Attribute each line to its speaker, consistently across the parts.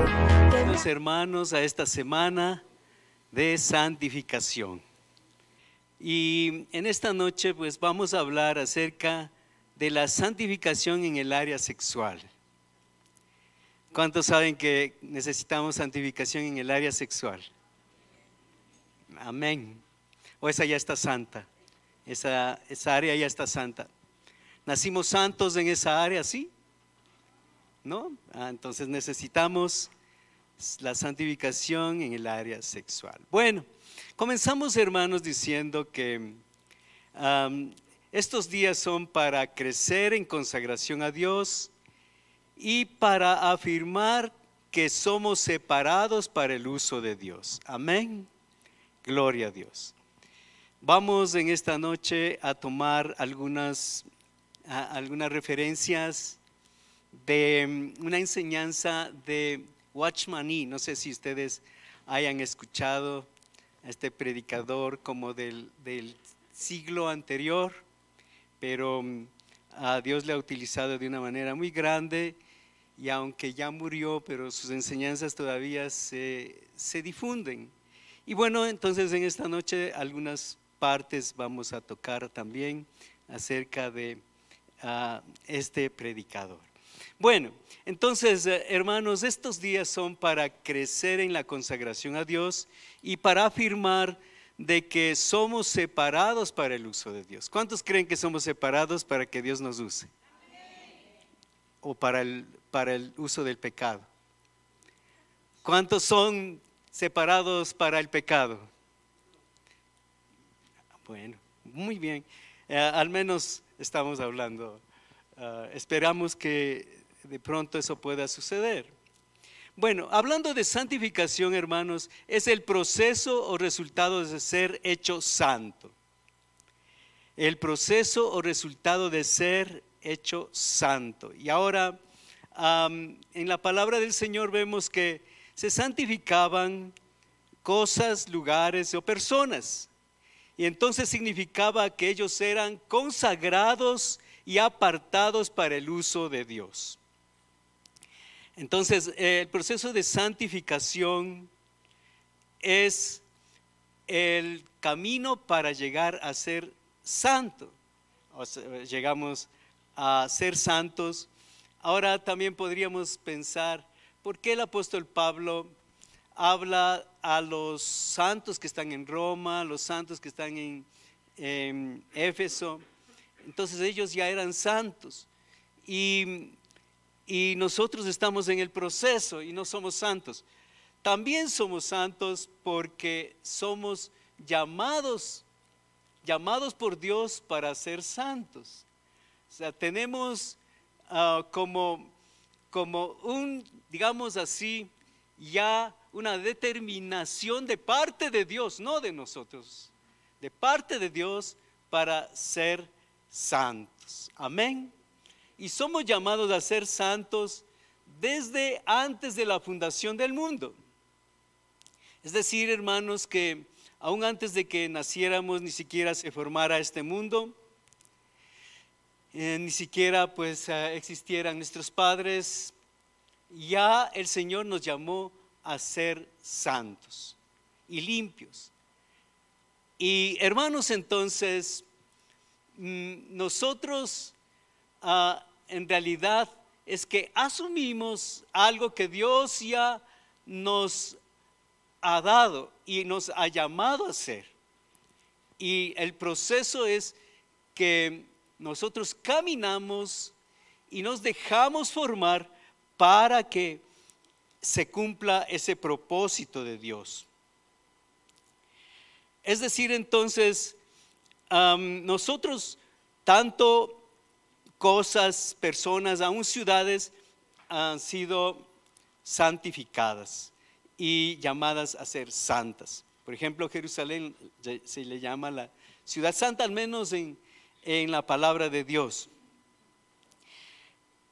Speaker 1: Bienvenidos, hermanos, a esta semana de santificación. Y en esta noche pues vamos a hablar acerca de la santificación en el área sexual. ¿Cuántos saben que necesitamos santificación en el área sexual? Amén. O esa ya está santa, esa área ya está santa. ¿Nacimos santos en esa área, sí? ¿No? Entonces necesitamos la santificación en el área sexual. Bueno, comenzamos, hermanos, diciendo que estos días son para crecer en consagración a Dios y para afirmar que somos separados para el uso de Dios. Amén. Gloria a Dios. Vamos en esta noche a tomar algunas referencias de una enseñanza de Watchman Nee. No sé si ustedes hayan escuchado a este predicador como del siglo anterior, pero a Dios le ha utilizado de una manera muy grande, y aunque ya murió, pero sus enseñanzas todavía se difunden. Y bueno, entonces en esta noche algunas partes vamos a tocar también acerca de este predicador. Bueno, entonces, hermanos, estos días son para crecer en la consagración a Dios y para afirmar de que somos separados para el uso de Dios. ¿Cuántos creen que somos separados para que Dios nos use? ¿O para el uso del pecado? ¿Cuántos son separados para el pecado? Bueno, muy bien. Al menos estamos hablando. Esperamos que de pronto eso pueda suceder. Bueno, hablando de santificación, hermanos, es el proceso o resultado de ser hecho santo. El proceso o resultado de ser hecho santo. Y ahora, en la palabra del Señor vemos que se santificaban cosas, lugares o personas. Y entonces significaba que ellos eran consagrados y apartados para el uso de Dios. Entonces, el proceso de santificación es el camino para llegar a ser santo. O sea, llegamos a ser santos. Ahora también podríamos pensar, ¿por qué el apóstol Pablo habla a los santos que están en Roma, los santos que están en Éfeso? Entonces ellos ya eran santos y nosotros estamos en el proceso y no somos santos. También somos santos porque somos llamados por Dios para ser santos. O sea, tenemos como digamos así, ya una determinación de parte de Dios, no de nosotros, de parte de Dios para ser santos. Amén. Y somos llamados a ser santos desde antes de la fundación del mundo. Es decir, hermanos, que aún antes de que naciéramos, ni siquiera se formara este mundo, ni siquiera pues existieran nuestros padres, ya el Señor nos llamó a ser santos y limpios. Y hermanos, entonces, nosotros en realidad es que asumimos algo que Dios ya nos ha dado y nos ha llamado a hacer. Y el proceso es que nosotros caminamos y nos dejamos formar para que se cumpla ese propósito de Dios. Es decir, entonces, nosotros, tanto cosas, personas, aún ciudades, han sido santificadas y llamadas a ser santas. Por ejemplo, Jerusalén se le llama la ciudad santa, al menos en la palabra de Dios.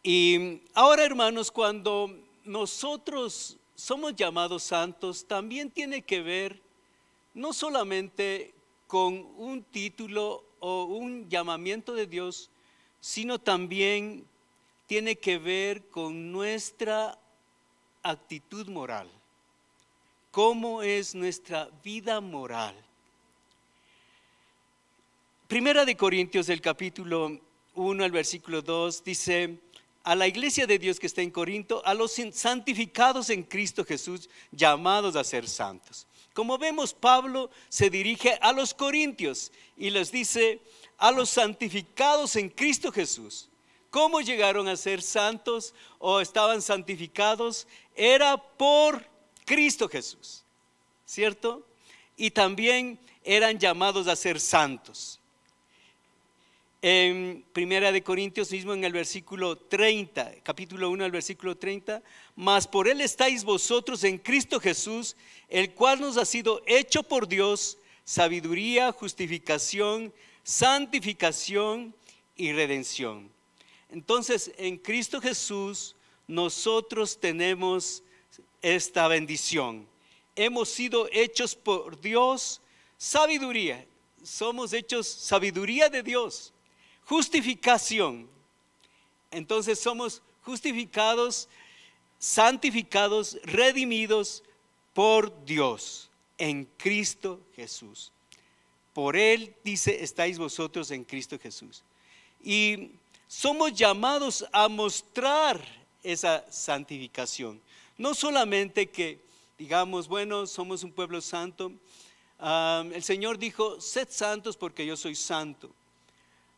Speaker 1: Y ahora, hermanos, cuando nosotros somos llamados santos, también tiene que ver no solamente con un título o un llamamiento de Dios, sino también tiene que ver con nuestra actitud moral? ¿Cómo es nuestra vida moral? Primera de Corintios, el capítulo 1, el versículo 2, dice: a la iglesia de Dios que está en Corinto, a los santificados en Cristo Jesús, llamados a ser santos. Como vemos, Pablo se dirige a los corintios y les dice: a los santificados en Cristo Jesús. ¿Cómo llegaron a ser santos o estaban santificados? Era por Cristo Jesús, ¿cierto? Y también eran llamados a ser santos. En Primera de Corintios mismo, en el versículo 30, capítulo 1, el versículo 30, mas por él estáis vosotros en Cristo Jesús, el cual nos ha sido hecho por Dios sabiduría, justificación, santificación y redención. Entonces, en Cristo Jesús nosotros tenemos esta bendición. Hemos sido hechos por Dios sabiduría. Somos hechos sabiduría de Dios. Justificación. Entonces somos justificados, santificados, redimidos por Dios en Cristo Jesús. Por él, dice, estáis vosotros en Cristo Jesús. Y somos llamados a mostrar esa santificación. No solamente que digamos, bueno, somos un pueblo santo. El Señor dijo: sed santos porque yo soy santo.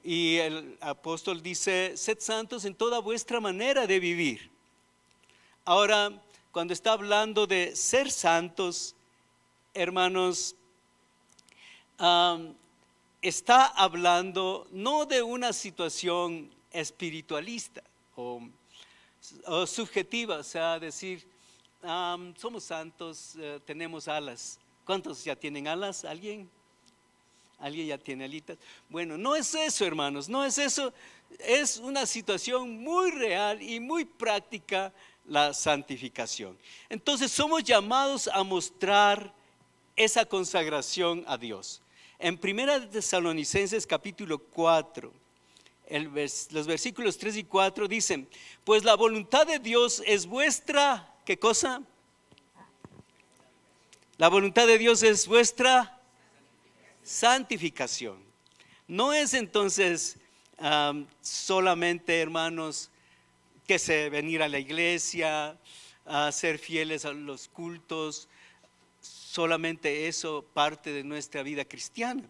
Speaker 1: Y el apóstol dice: sed santos en toda vuestra manera de vivir. Ahora, cuando está hablando de ser santos, hermanos, está hablando no de una situación espiritualista o subjetiva, o sea, decir, somos santos, tenemos alas. ¿Cuántos ya tienen alas? ¿Alguien ya tiene alitas? Bueno, no es eso, hermanos, no es eso. Es una situación muy real y muy práctica, la santificación. Entonces somos llamados a mostrar esa consagración a Dios. En Primera de Tesalonicenses capítulo 4, los versículos 3 y 4 dicen: pues la voluntad de Dios es vuestra, ¿qué cosa? La voluntad de Dios es vuestra santificación. No es entonces solamente, hermanos, que se venir a la iglesia, a ser fieles a los cultos. Solamente eso parte de nuestra vida cristiana.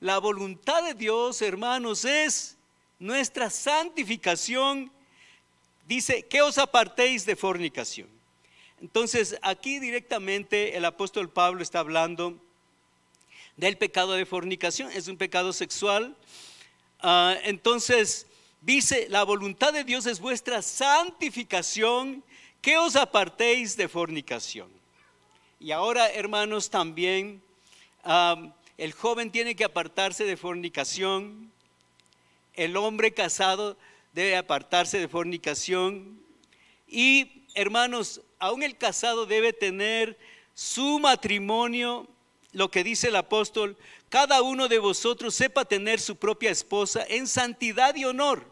Speaker 1: La voluntad de Dios, hermanos, es nuestra santificación. Dice: que os apartéis de fornicación. Entonces aquí directamente el apóstol Pablo está hablando del pecado de fornicación. Es un pecado sexual. Entonces dice: la voluntad de Dios es vuestra santificación, que os apartéis de fornicación. Y ahora, hermanos, también el joven tiene que apartarse de fornicación. El hombre casado debe apartarse de fornicación. Y, hermanos, aún el casado debe tener su matrimonio. Lo que dice el apóstol: cada uno de vosotros sepa tener su propia esposa en santidad y honor,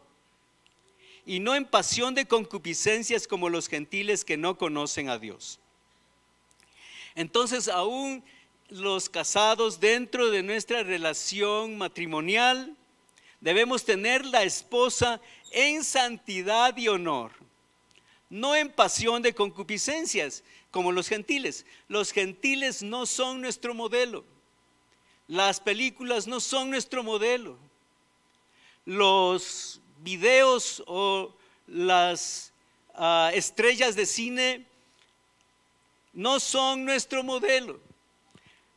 Speaker 1: y no en pasión de concupiscencias como los gentiles que no conocen a Dios. Entonces, aún los casados, dentro de nuestra relación matrimonial, debemos tener la esposa en santidad y honor, no en pasión de concupiscencias como los gentiles. Los gentiles no son nuestro modelo. Las películas no son nuestro modelo. Los videos o las estrellas de cine no son nuestro modelo,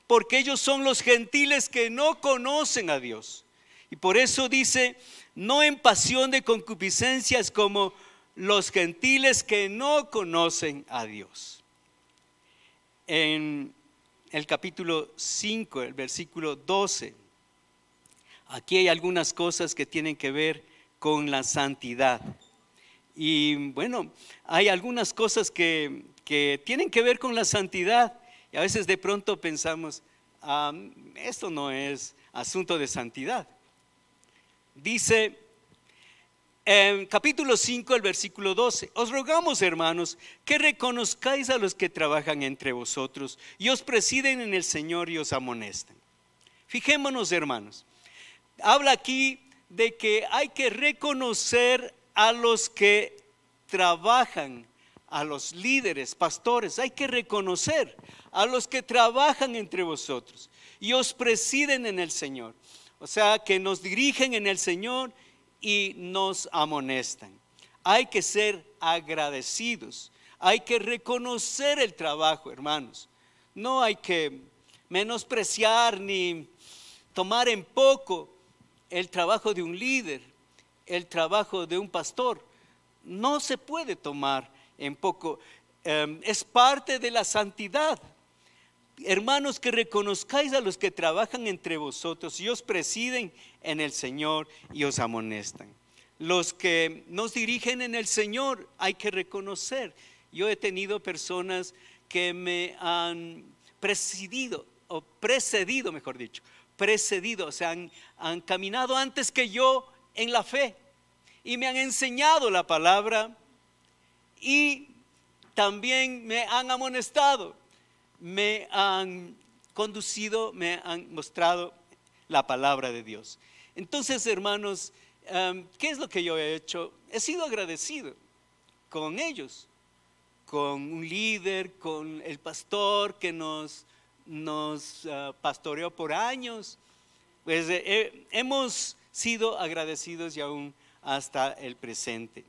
Speaker 1: porque ellos son los gentiles que no conocen a Dios. Y por eso dice: no en pasión de concupiscencias como los gentiles que no conocen a Dios. En el capítulo 5, el versículo 12, aquí hay algunas cosas que tienen que ver con la santidad. Y bueno, hay algunas cosas que tienen que ver con la santidad, y a veces de pronto pensamos: esto no es asunto de santidad. Dice: En capítulo 5, el versículo 12. Os rogamos, hermanos, que reconozcáis a los que trabajan entre vosotros y os presiden en el Señor y os amonestan. Fijémonos, hermanos. Habla aquí de que hay que reconocer a los que trabajan, a los líderes, pastores. Hay que reconocer a los que trabajan entre vosotros y os presiden en el Señor. O sea, que nos dirigen en el Señor y nos amonestan. Hay que ser agradecidos. Hay que reconocer el trabajo, hermanos. No hay que menospreciar ni tomar en poco el trabajo de un líder, el trabajo de un pastor. No se puede tomar en poco. Es parte de la santidad. Hermanos, que reconozcáis a los que trabajan entre vosotros y os presiden en el Señor y os amonestan. Los que nos dirigen en el Señor hay que reconocer. Yo he tenido personas que me han precedido, o sea, han caminado antes que yo en la fe y me han enseñado la palabra y también me han amonestado, me han conducido, me han mostrado la palabra de Dios. Entonces, hermanos, ¿qué es lo que yo he hecho? He sido agradecido con ellos, con un líder, con el pastor que nos pastoreó por años. Pues hemos sido agradecidos y aún hasta el presente.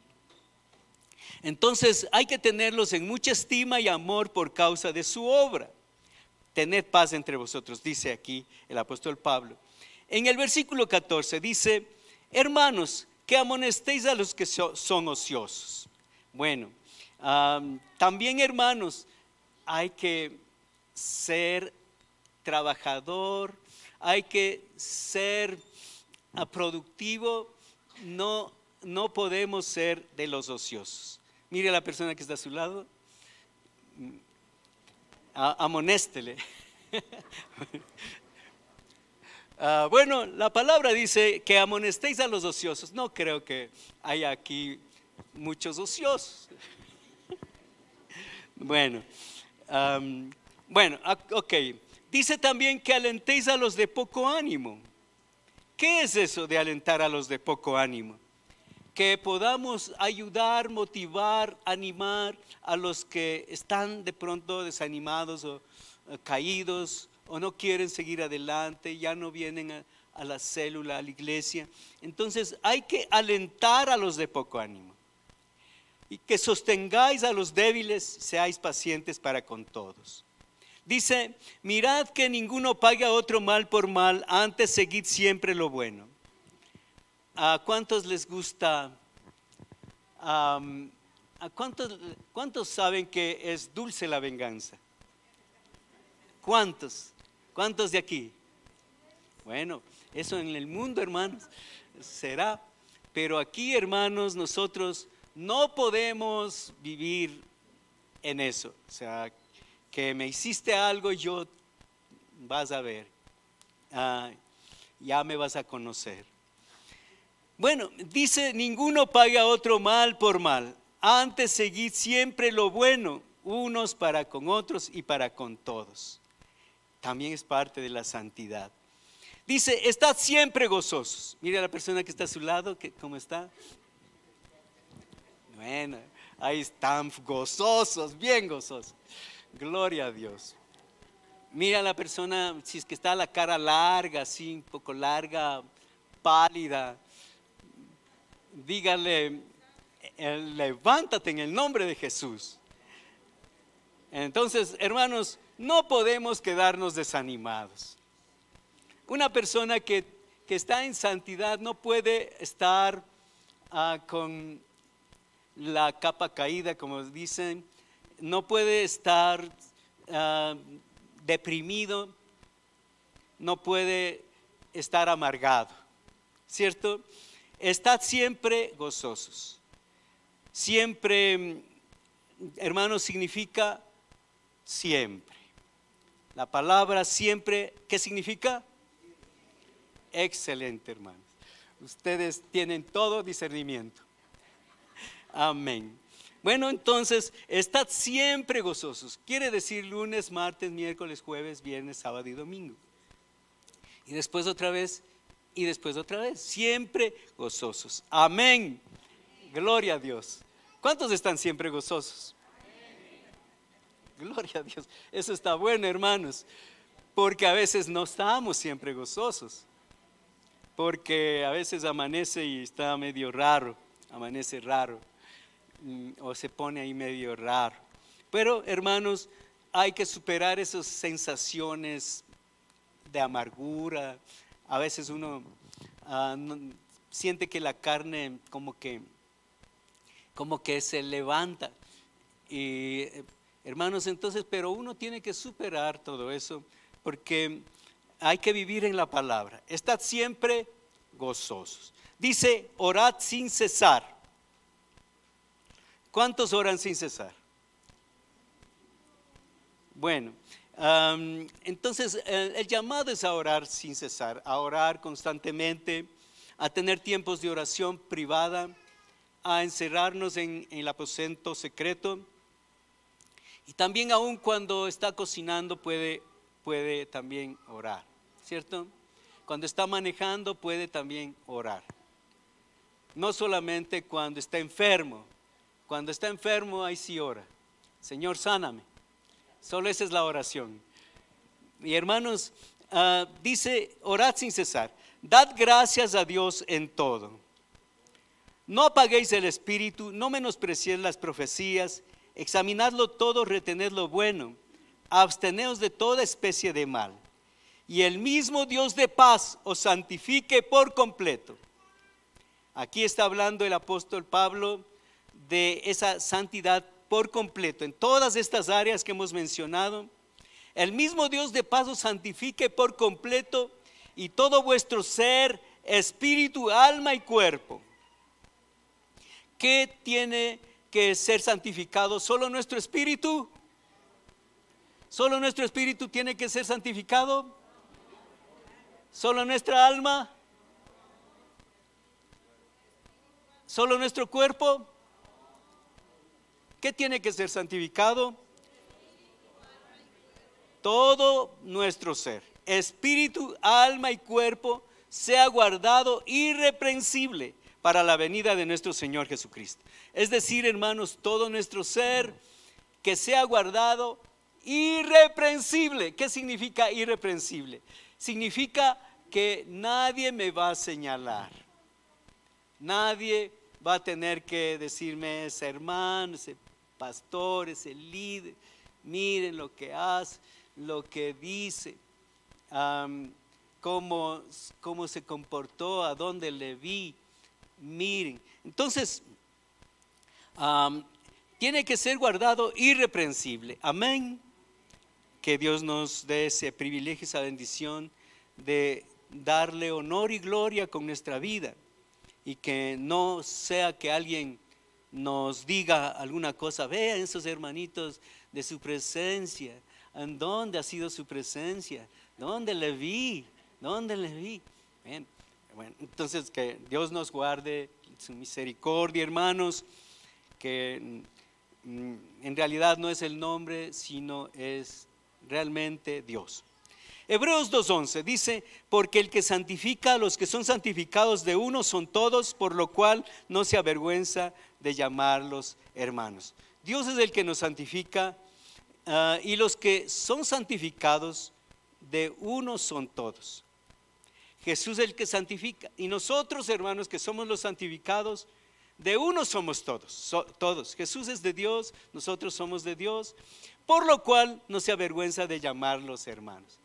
Speaker 1: Entonces hay que tenerlos en mucha estima y amor por causa de su obra. Tened paz entre vosotros, dice aquí el apóstol Pablo. En el versículo 14 dice: hermanos, que amonestéis a los que son ociosos. Bueno, también, hermanos, hay que ser trabajador, hay que ser productivo. No podemos ser de los ociosos. Mire a la persona que está a su lado, amonéstele. Bueno, la palabra dice que amonestéis a los ociosos. No creo que haya aquí muchos ociosos. Bueno, ok. Dice también que alentéis a los de poco ánimo. ¿Qué es eso de alentar a los de poco ánimo? Que podamos ayudar, motivar, animar a los que están de pronto desanimados o caídos o no quieren seguir adelante, ya no vienen a la célula, a la iglesia. Entonces hay que alentar a los de poco ánimo y que sostengáis a los débiles, seáis pacientes para con todos. Dice: mirad que ninguno pague a otro mal por mal, antes seguid siempre lo bueno. ¿A cuántos les gusta? ¿Cuántos saben que es dulce la venganza? ¿Cuántos? ¿Cuántos de aquí? Bueno, eso en el mundo, hermanos, será. Pero aquí, hermanos, nosotros no podemos vivir en eso. O sea, que me hiciste algo, yo vas a ver, ya me vas a conocer. Bueno, dice: ninguno pague a otro mal por mal, antes seguid siempre lo bueno, unos para con otros y para con todos. También es parte de la santidad. Dice: estad siempre gozosos. Mire a la persona que está a su lado, ¿cómo está? Bueno, ahí están gozosos, bien gozosos. Gloria a Dios. Mira a la persona, si es que está la cara larga, así un poco larga, pálida, dígale: levántate en el nombre de Jesús. Entonces, hermanos, no podemos quedarnos desanimados. Una persona que está en santidad no puede estar con la capa caída, como dicen. No puede estar deprimido, no puede estar amargado, ¿cierto? Estad siempre gozosos. Siempre, hermanos, significa siempre. La palabra siempre, ¿qué significa? Excelente, hermanos. Ustedes tienen todo discernimiento. Amén. Bueno, entonces, estad siempre gozosos. Quiere decir lunes, martes, miércoles, jueves, viernes, sábado y domingo. Y después otra vez, y después otra vez. Siempre gozosos. Amén. Gloria a Dios. ¿Cuántos están siempre gozosos? Gloria a Dios. Eso está bueno, hermanos. Porque a veces no estamos siempre gozosos. Porque a veces amanece y está medio raro. Amanece raro. O se pone ahí medio raro. Pero, hermanos, hay que superar esas sensaciones de amargura. A veces uno siente que la carne como que se levanta. Y hermanos, entonces, pero uno tiene que superar todo eso, porque hay que vivir en la palabra. Estad siempre gozosos. Dice, orad sin cesar. ¿Cuántos oran sin cesar? Bueno, entonces el llamado es a orar sin cesar, a orar constantemente, a tener tiempos de oración privada, a encerrarnos en el aposento secreto, y también aún cuando está cocinando puede también orar, ¿cierto? Cuando está manejando puede también orar. No solamente cuando está enfermo. Cuando está enfermo ahí sí ora. Señor, sáname. Solo esa es la oración. Y hermanos, dice, orad sin cesar. Dad gracias a Dios en todo. No apaguéis el espíritu, no menospreciéis las profecías. Examinadlo todo, retened lo bueno. Absteneos de toda especie de mal. Y el mismo Dios de paz os santifique por completo. Aquí está hablando el apóstol Pablo de esa santidad por completo, en todas estas áreas que hemos mencionado. El mismo Dios de paz os santifique por completo, y todo vuestro ser, espíritu, alma y cuerpo. ¿Qué tiene que ser santificado? ¿Solo nuestro espíritu? ¿Solo nuestro espíritu tiene que ser santificado? ¿Solo nuestra alma? ¿Solo nuestro cuerpo? ¿Qué tiene que ser santificado? Todo nuestro ser, espíritu, alma y cuerpo, sea guardado irreprensible para la venida de nuestro Señor Jesucristo. Es decir, hermanos, todo nuestro ser que sea guardado irreprensible. ¿Qué significa irreprensible? Significa que nadie me va a señalar. Nadie va a tener que decirme, ese hermano, ese pastor, ese líder, miren lo que hace, lo que dice, cómo se comportó, a dónde le vi, miren. Entonces, tiene que ser guardado irreprensible. Amén. Que Dios nos dé ese privilegio, esa bendición de darle honor y gloria con nuestra vida. Y que no sea que alguien nos diga alguna cosa, vean esos hermanitos de su presencia, ¿en dónde ha sido su presencia? ¿Dónde le vi? ¿Dónde le vi? Bien, bueno, entonces que Dios nos guarde su misericordia, hermanos, que en realidad no es el nombre, sino es realmente Dios. Hebreos 2:11 dice, porque el que santifica a los que son santificados de uno son todos, por lo cual no se avergüenza de llamarlos hermanos. Dios es el que nos santifica, y los que son santificados de uno son todos. Jesús es el que santifica, y nosotros, hermanos, que somos los santificados, de uno somos todos. Jesús es de Dios, nosotros somos de Dios, por lo cual no se avergüenza de llamarlos hermanos.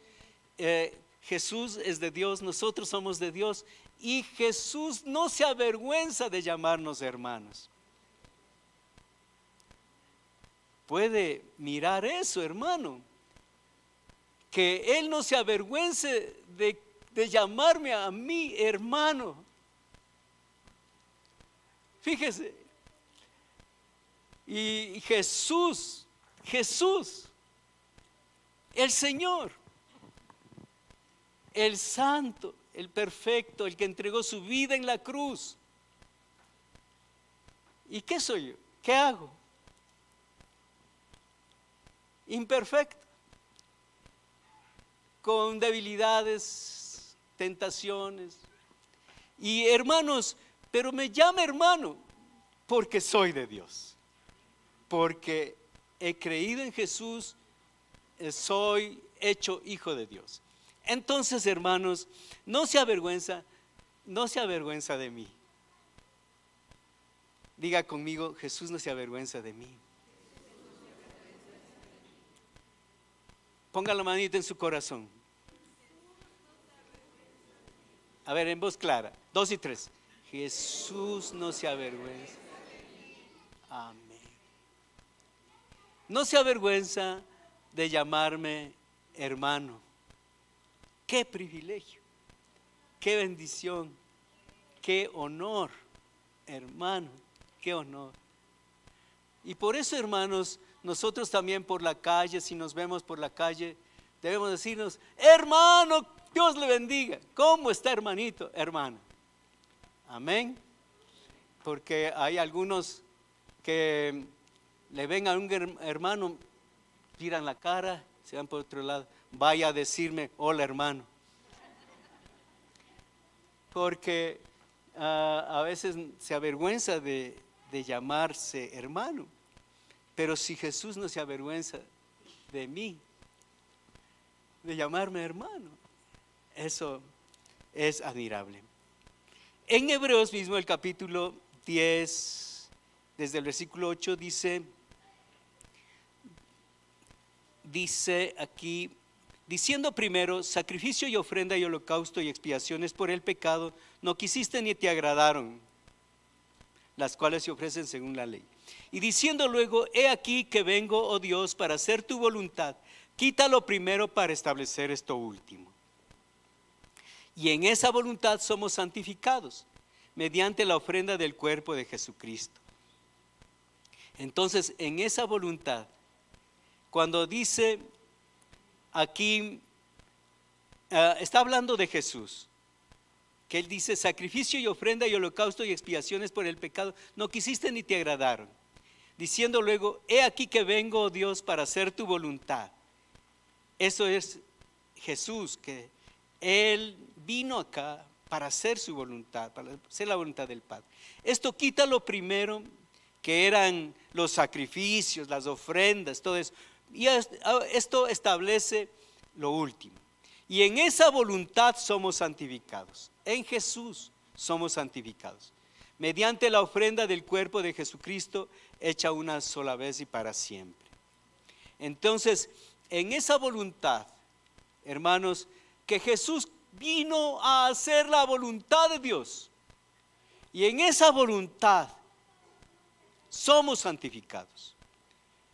Speaker 1: Jesús es de Dios, nosotros somos de Dios, y Jesús no se avergüenza de llamarnos hermanos. Puede mirar eso, hermano, que Él no se avergüence de llamarme a mí hermano. Fíjese, y Jesús, el Señor, el santo, el perfecto, el que entregó su vida en la cruz, ¿Y qué soy yo? ¿Qué hago? Imperfecto, con debilidades, tentaciones. Y hermanos, pero me llama hermano porque soy de Dios, porque he creído en Jesús, soy hecho hijo de Dios. Entonces, hermanos, no se avergüenza de mí. Diga conmigo, Jesús no se avergüenza de mí. Ponga la manita en su corazón. A ver, en voz clara, 2 y 3. Jesús no se avergüenza. Amén. No se avergüenza de llamarme hermano. Qué privilegio, qué bendición, qué honor, hermano, qué honor. Y por eso, hermanos, nosotros también por la calle, si nos vemos por la calle, debemos decirnos, hermano, Dios le bendiga. ¿Cómo está, hermanito? Hermano. Amén. Porque hay algunos que le ven a un hermano, tiran la cara, se van por otro lado. Vaya a decirme, hola hermano. Porque a veces se avergüenza de llamarse hermano. Pero si Jesús no se avergüenza de mí, de llamarme hermano, eso es admirable. En Hebreos mismo, el capítulo 10, desde el versículo 8, dice aquí, diciendo primero, sacrificio y ofrenda y holocausto y expiaciones por el pecado, no quisiste ni te agradaron, las cuales se ofrecen según la ley. Y diciendo luego, he aquí que vengo, oh Dios, para hacer tu voluntad, quita lo primero para establecer esto último. Y en esa voluntad somos santificados, mediante la ofrenda del cuerpo de Jesucristo. Entonces, en esa voluntad, cuando dice aquí, está hablando de Jesús, que él dice, sacrificio y ofrenda y holocausto y expiaciones por el pecado, no quisiste ni te agradaron. Diciendo luego, he aquí que vengo, oh Dios, para hacer tu voluntad. Eso es Jesús, que Él vino acá para hacer su voluntad, para hacer la voluntad del Padre. Esto quita lo primero, que eran los sacrificios, las ofrendas, todo eso. Y esto establece lo último. Y en esa voluntad somos santificados. En Jesús somos santificados. Mediante la ofrenda del cuerpo de Jesucristo, hecha una sola vez y para siempre. Entonces, en esa voluntad, hermanos, que Jesús vino a hacer la voluntad de Dios. Y en esa voluntad somos santificados.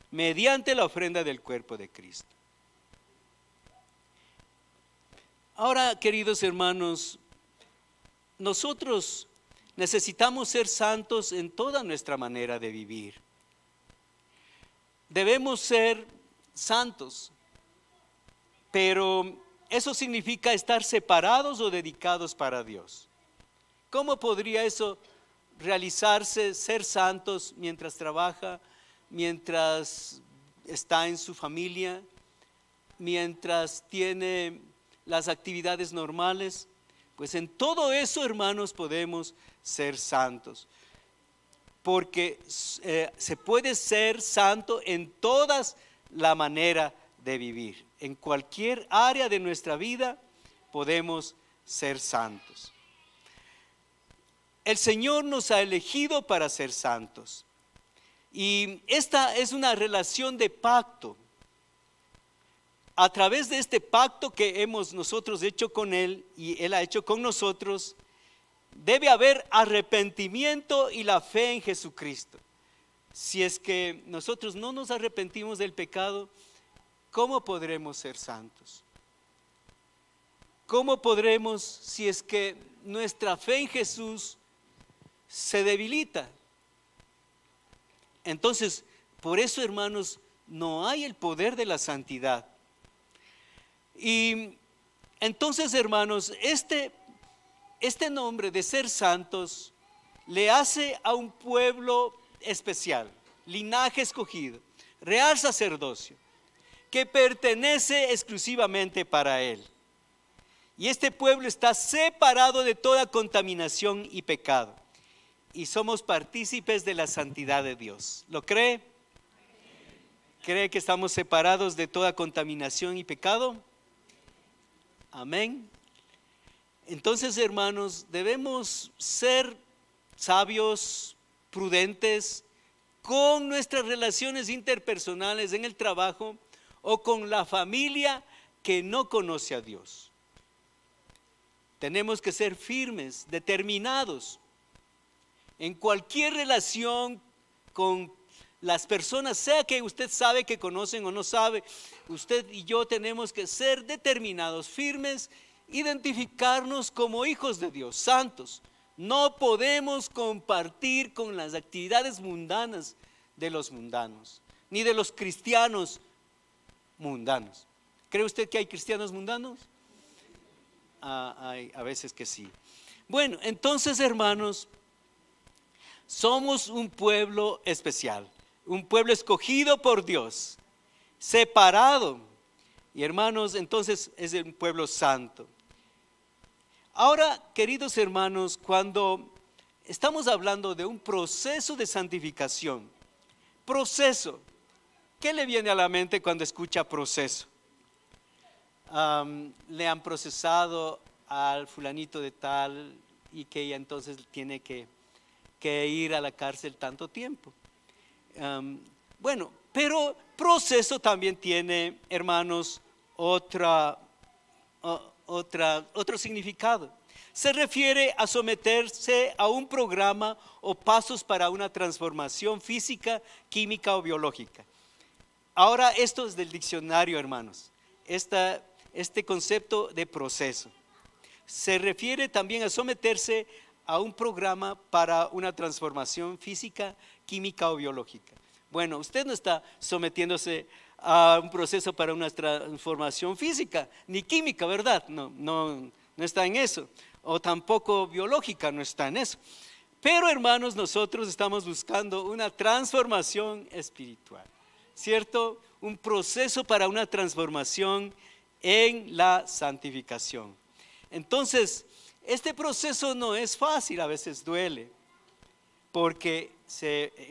Speaker 1: Mediante la ofrenda del cuerpo de Cristo. Ahora, queridos hermanos, nosotros necesitamos ser santos en toda nuestra manera de vivir. Debemos ser santos, pero eso significa estar separados o dedicados para Dios. ¿Cómo podría eso realizarse, ser santos mientras trabaja, mientras está en su familia, mientras tiene las actividades normales? Pues en todo eso, hermanos, podemos ser santos, porque se puede ser santo en toda la manera de vivir. En cualquier área de nuestra vida podemos ser santos. El Señor nos ha elegido para ser santos, y esta es una relación de pacto. A través de este pacto que hemos nosotros hecho con Él y Él ha hecho con nosotros, debe haber arrepentimiento y la fe en Jesucristo. Si es que nosotros no nos arrepentimos del pecado, ¿cómo podremos ser santos? ¿Cómo podremos si es que nuestra fe en Jesús se debilita? Entonces, por eso, hermanos, no hay el poder de la santidad. Y entonces, hermanos, este nombre de ser santos le hace a un pueblo especial, linaje escogido, real sacerdocio, que pertenece exclusivamente para Él. Y este pueblo está separado de toda contaminación y pecado. Y somos partícipes de la santidad de Dios. ¿Lo cree? ¿Cree que estamos separados de toda contaminación y pecado? Amén. Entonces, hermanos, debemos ser sabios, prudentes, con nuestras relaciones interpersonales en el trabajo o con la familia que no conoce a Dios. Tenemos que ser firmes, determinados en cualquier relación con las personas, sea que usted sabe que conocen o no sabe. Usted y yo tenemos que ser determinados, firmes, identificarnos como hijos de Dios, santos. No podemos compartir con las actividades mundanas de los mundanos, ni de los cristianos mundanos. ¿Cree usted que hay cristianos mundanos? Hay a veces que sí. Bueno, entonces, hermanos, somos un pueblo especial, un pueblo escogido por Dios, separado. Y hermanos, entonces es un pueblo santo. Ahora, queridos hermanos, cuando estamos hablando de un proceso de santificación, proceso, ¿qué le viene a la mente cuando escucha proceso? Le han procesado al fulanito de tal y que ella entonces tiene que ir a la cárcel tanto tiempo. Bueno, pero proceso también tiene, hermanos, otro significado. Se refiere a someterse a un programa o pasos para una transformación física, química o biológica. Ahora, esto es del diccionario, hermanos. Este concepto de proceso se refiere también a someterse a un programa para una transformación física, química o biológica. Bueno, usted no está sometiéndose a un proceso para una transformación física ni química, ¿verdad? No está en eso. O tampoco biológica, no está en eso. Pero, hermanos, nosotros estamos buscando una transformación espiritual, ¿cierto? Un proceso para una transformación en la santificación. Entonces, este proceso no es fácil, a veces duele, porque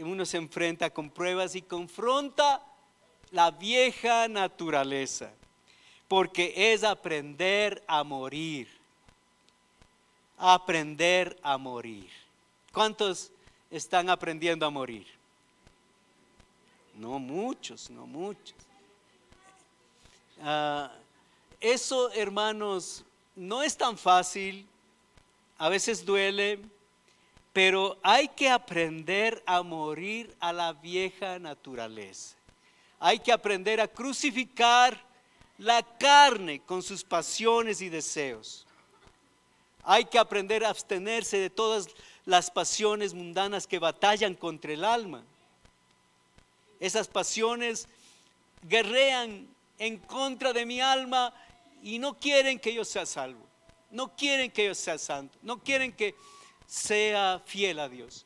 Speaker 1: uno se enfrenta con pruebas y confronta la vieja naturaleza, porque es aprender a morir. Aprender a morir. ¿Cuántos están aprendiendo a morir? No muchos, no muchos. Eso, hermanos, no es tan fácil, a veces duele, pero hay que aprender a morir a la vieja naturaleza. Hay que aprender a crucificar la carne con sus pasiones y deseos. Hay que aprender a abstenerse de todas las pasiones mundanas que batallan contra el alma. Esas pasiones guerrean en contra de mi alma y no quieren que yo sea salvo, no quieren que yo sea santo, no quieren que sea fiel a Dios.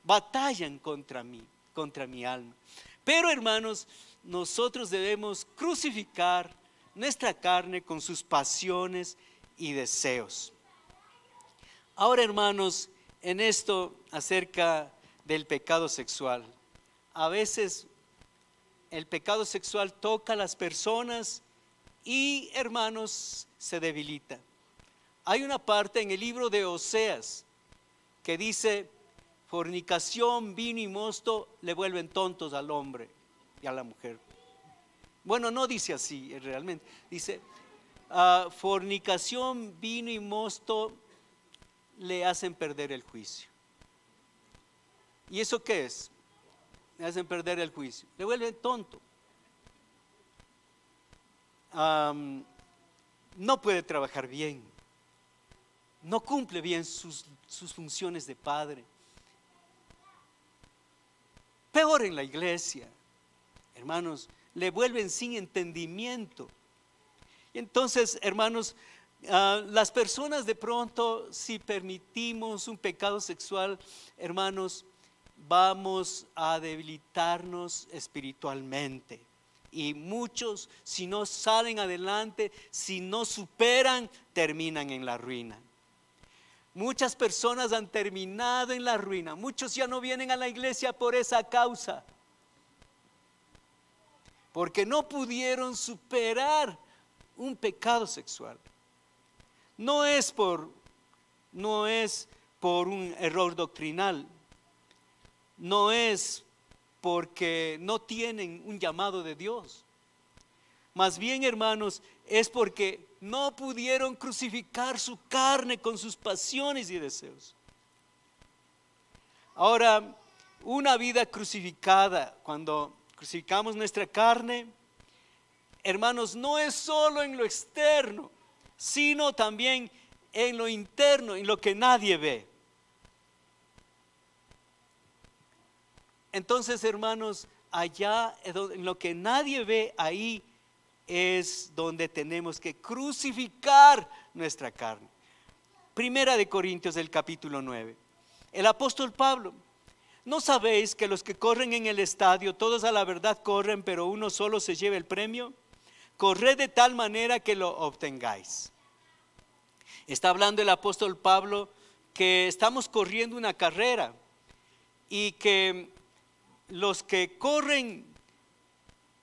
Speaker 1: Batallan contra mí, contra mi alma. Pero, hermanos, nosotros debemos crucificar nuestra carne con sus pasiones y deseos. Ahora, hermanos, en esto acerca del pecado sexual, a veces el pecado sexual toca a las personas y, hermanos, se debilita. Hay una parte en el libro de Oseas que dice: fornicación, vino y mosto le vuelven tontos al hombre y a la mujer. Bueno, no dice así realmente. Dice: fornicación, vino y mosto le hacen perder el juicio. ¿Y eso qué es? Le hacen perder el juicio, le vuelven tonto. No puede trabajar bien, no cumple bien sus funciones de padre. Peor en la iglesia, hermanos, le vuelven sin entendimiento. Y entonces, hermanos, las personas de pronto, si permitimos un pecado sexual, hermanos, vamos a debilitarnos espiritualmente. Y muchos, si no salen adelante, si no superan, terminan en la ruina. Muchas personas han terminado en la ruina. Muchos ya no vienen a la iglesia por esa causa, porque no pudieron superar un pecado sexual. No es por un error doctrinal, no es porque no tienen un llamado de Dios. Más bien, hermanos, es porque no pudieron crucificar su carne con sus pasiones y deseos. Ahora, una vida crucificada, cuando crucificamos nuestra carne, hermanos, no es solo en lo externo, sino también en lo interno, en lo que nadie ve. Entonces, hermanos, allá en lo que nadie ve, ahí es donde tenemos que crucificar nuestra carne. Primera de Corintios, del capítulo 9. El apóstol Pablo: ¿no sabéis que los que corren en el estadio, todos a la verdad corren, pero uno solo se lleva el premio? Corred de tal manera que lo obtengáis. Está hablando el apóstol Pablo que estamos corriendo una carrera y que los que corren,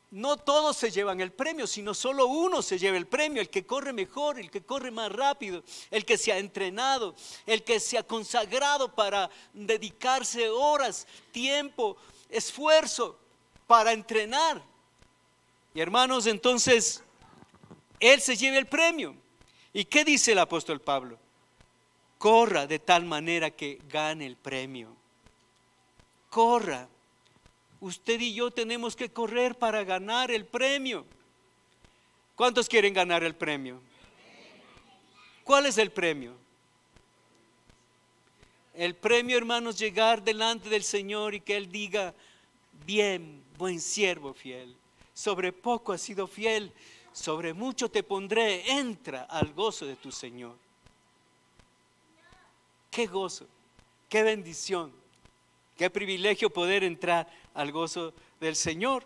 Speaker 1: no todos se llevan el premio, sino solo uno se lleva el premio: el que corre mejor, el que corre más rápido, el que se ha entrenado, el que se ha consagrado para dedicarse horas, tiempo, esfuerzo para entrenar. Y hermanos, entonces él se lleva el premio. ¿Y qué dice el apóstol Pablo? Corra de tal manera que gane el premio. Corra. Usted y yo tenemos que correr para ganar el premio. ¿Cuántos quieren ganar el premio? ¿Cuál es el premio? El premio, hermanos, llegar delante del Señor y que Él diga: bien, buen siervo fiel, sobre poco has sido fiel, sobre mucho te pondré, entra al gozo de tu Señor. Qué gozo, qué bendición, qué privilegio poder entrar al gozo del Señor.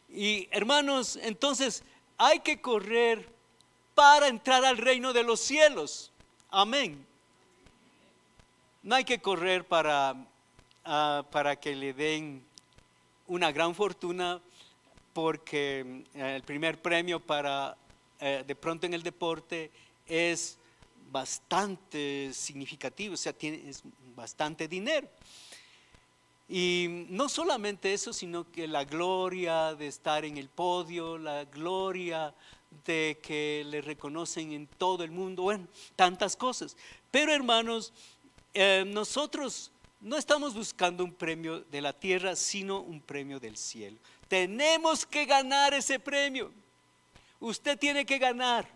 Speaker 1: Y hermanos, entonces hay que correr para entrar al reino de los cielos. Amén. No hay que correr para que le den una gran fortuna, porque el primer premio de pronto en el deporte es bastante significativo, o sea, es bastante dinero. Y no solamente eso, sino que la gloria de estar en el podio, la gloria de que le reconocen en todo el mundo, bueno, tantas cosas. Pero hermanos, nosotros no estamos buscando un premio de la tierra, sino un premio del cielo. Tenemos que ganar ese premio. Usted tiene que ganar.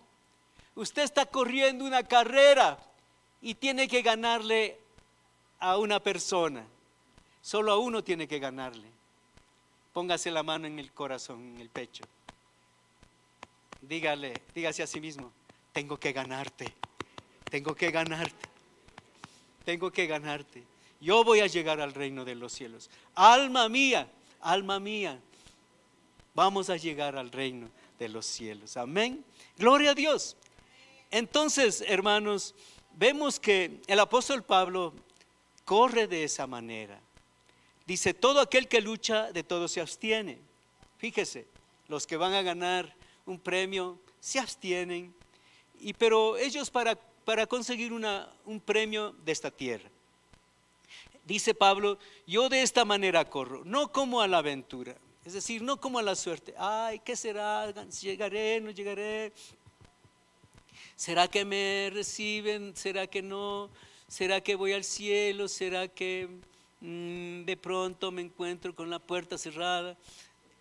Speaker 1: Usted está corriendo una carrera y tiene que ganarle a una persona. Solo a uno tiene que ganarle. Póngase la mano en el corazón, en el pecho. Dígase a sí mismo: tengo que ganarte, tengo que ganarte, tengo que ganarte. Yo voy a llegar al reino de los cielos. Alma mía, vamos a llegar al reino de los cielos. Amén. Gloria a Dios. Entonces, hermanos, vemos que el apóstol Pablo corre de esa manera. Dice: todo aquel que lucha, de todo se abstiene. Fíjese, los que van a ganar un premio se abstienen, pero ellos para conseguir un premio de esta tierra. Dice Pablo: yo de esta manera corro, no como a la aventura, es decir, no como a la suerte. Ay, ¿qué será? ¿Llegaré? ¿No llegaré? ¿Será que me reciben? ¿Será que no? ¿Será que voy al cielo? ¿Será que de pronto me encuentro con la puerta cerrada?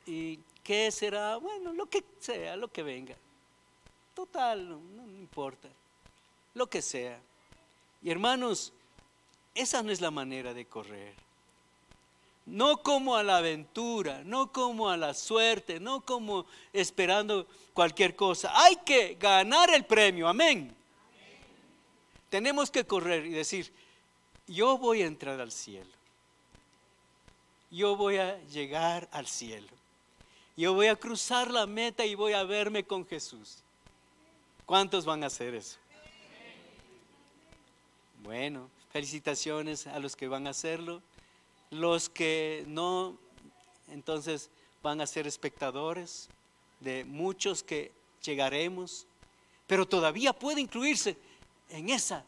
Speaker 1: ¿Y qué será? Bueno, lo que sea, lo que venga. Total, no importa. Lo que sea. Y hermanos, esa no es la manera de correr. No como a la aventura, no como a la suerte, no como esperando cualquier cosa. Hay que ganar el premio, amén. Tenemos que correr y decir: yo voy a entrar al cielo. yo voy a llegar al cielo. Yo voy a cruzar la meta y voy a verme con Jesús. ¿Cuántos van a hacer eso? Bueno, felicitaciones a los que van a hacerlo. Los que no, entonces van a ser espectadores de muchos que llegaremos. Pero todavía puede incluirse en esa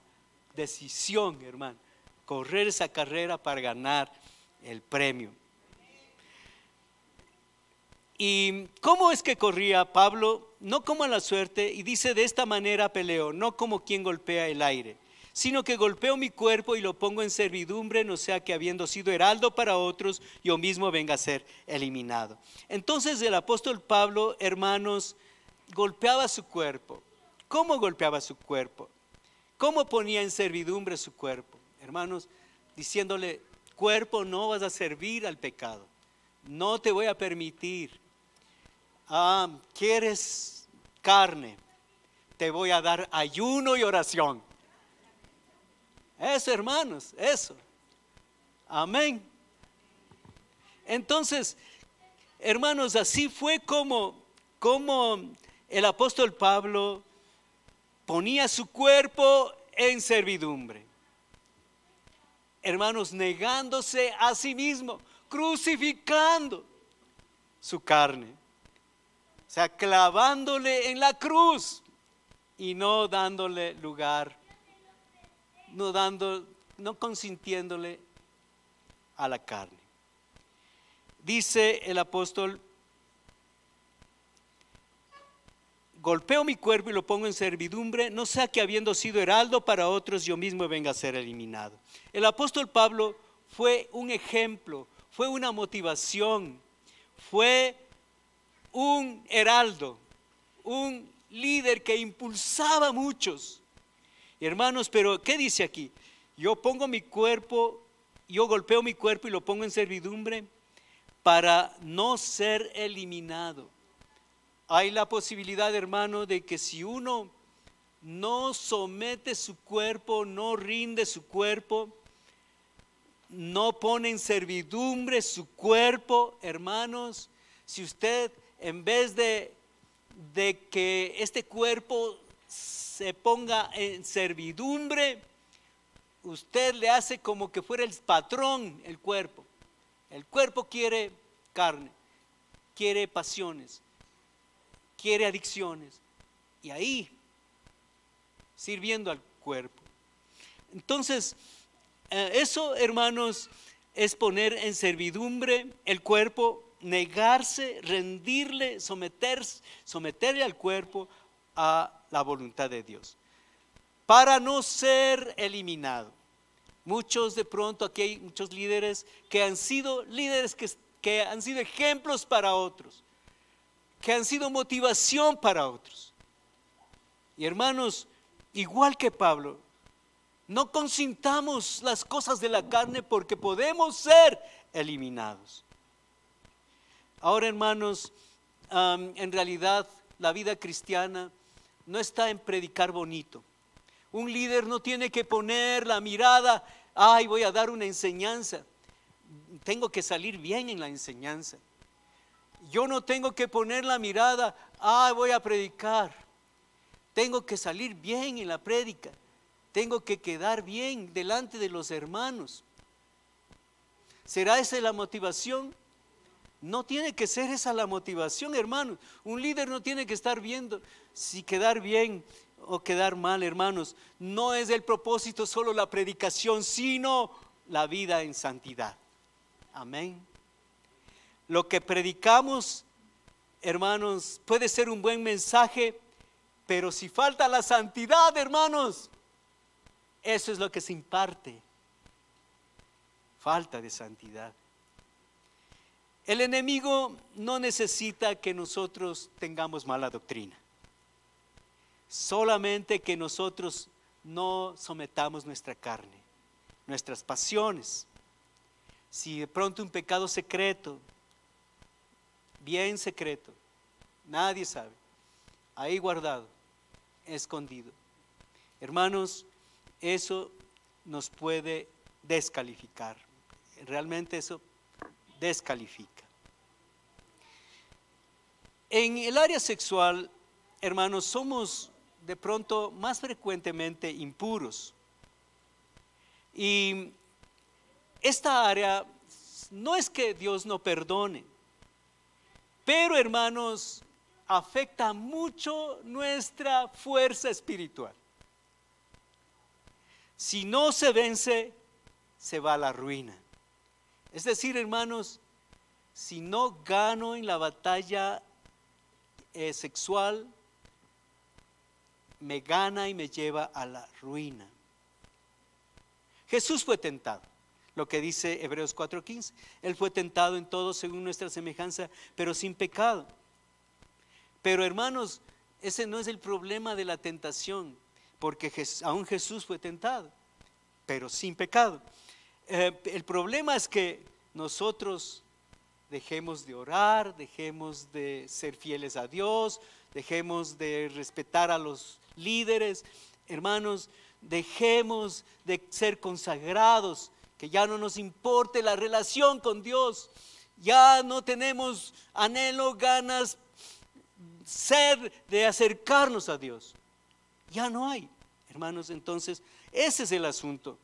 Speaker 1: decisión, hermano. Correr esa carrera para ganar el premio. ¿Y cómo es que corría Pablo? No como a la suerte, y dice: de esta manera peleo, no como quien golpea el aire, sino que golpeo mi cuerpo y lo pongo en servidumbre, no sea que habiendo sido heraldo para otros, yo mismo venga a ser eliminado. Entonces el apóstol Pablo, hermanos, golpeaba su cuerpo. ¿Cómo golpeaba su cuerpo? ¿Cómo ponía en servidumbre su cuerpo? Hermanos, diciéndole: cuerpo, no vas a servir al pecado, no te voy a permitir. ¿Quieres carne? Te voy a dar ayuno y oración. Eso, hermanos, eso. Amén. Entonces, hermanos, así fue como el apóstol Pablo ponía su cuerpo en servidumbre. Hermanos, negándose a sí mismo, crucificando su carne. O sea, clavándole en la cruz y no dándole lugar, no consintiéndole a la carne. Dice el apóstol: golpeo mi cuerpo y lo pongo en servidumbre, no sea que habiendo sido heraldo para otros, yo mismo venga a ser eliminado. El apóstol Pablo fue un ejemplo, fue una motivación, fue un heraldo, un líder que impulsaba a muchos. Hermanos, pero ¿qué dice aquí? Yo pongo mi cuerpo, yo golpeo mi cuerpo y lo pongo en servidumbre para no ser eliminado. Hay la posibilidad, hermano, de que si uno no somete su cuerpo, no rinde su cuerpo, no pone en servidumbre su cuerpo, hermanos, si usted en vez de que este cuerpo se ponga en servidumbre, usted le hace como que fuera el patrón el cuerpo. El cuerpo quiere carne, quiere pasiones, quiere adicciones, y ahí sirviendo al cuerpo. Entonces, eso, hermanos, es poner en servidumbre el cuerpo, negarse, rendirle, someterle al cuerpo a la voluntad de Dios, para no ser eliminado. Muchos, de pronto, aquí hay muchos líderes que han sido líderes que han sido ejemplos para otros, que han sido motivación para otros. Y hermanos, igual que Pablo, no consintamos las cosas de la carne, porque podemos ser eliminados. Ahora, hermanos, en realidad la vida cristiana no está en predicar bonito. Un líder no tiene que poner la mirada: ay, voy a dar una enseñanza, tengo que salir bien en la enseñanza. Yo no tengo que poner la mirada: ay, voy a predicar, tengo que salir bien en la prédica, tengo que quedar bien delante de los hermanos. ¿Será esa la motivación? No tiene que ser esa la motivación, hermanos. Un líder no tiene que estar viendo si quedar bien o quedar mal, hermanos. No es el propósito solo la predicación, sino la vida en santidad. Amén. Lo que predicamos, hermanos, puede ser un buen mensaje, pero si falta la santidad, hermanos, eso es lo que se imparte: falta de santidad. El enemigo no necesita que nosotros tengamos mala doctrina, solamente que nosotros no sometamos nuestra carne, nuestras pasiones. Si de pronto un pecado secreto, bien secreto, nadie sabe, ahí guardado, escondido, hermanos, eso nos puede descalificar. Realmente eso descalifica. En el área sexual, hermanos, somos de pronto más frecuentemente impuros. Y esta área no es que Dios no perdone, pero hermanos, afecta mucho nuestra fuerza espiritual. Si no se vence, se va a la ruina. Es decir, hermanos, si no gano en la batalla sexual, me gana y me lleva a la ruina. Jesús fue tentado, lo que dice Hebreos 4:15. Él fue tentado en todo según nuestra semejanza, pero sin pecado. Pero hermanos, ese no es el problema de la tentación, porque aún Jesús fue tentado, pero sin pecado. El problema es que nosotros dejemos de orar, dejemos de ser fieles a Dios, dejemos de respetar a los líderes, hermanos, dejemos de ser consagrados, que ya no nos importe la relación con Dios, ya no tenemos anhelo, ganas, sed de acercarnos a Dios, ya no hay, hermanos. Entonces ese es el asunto.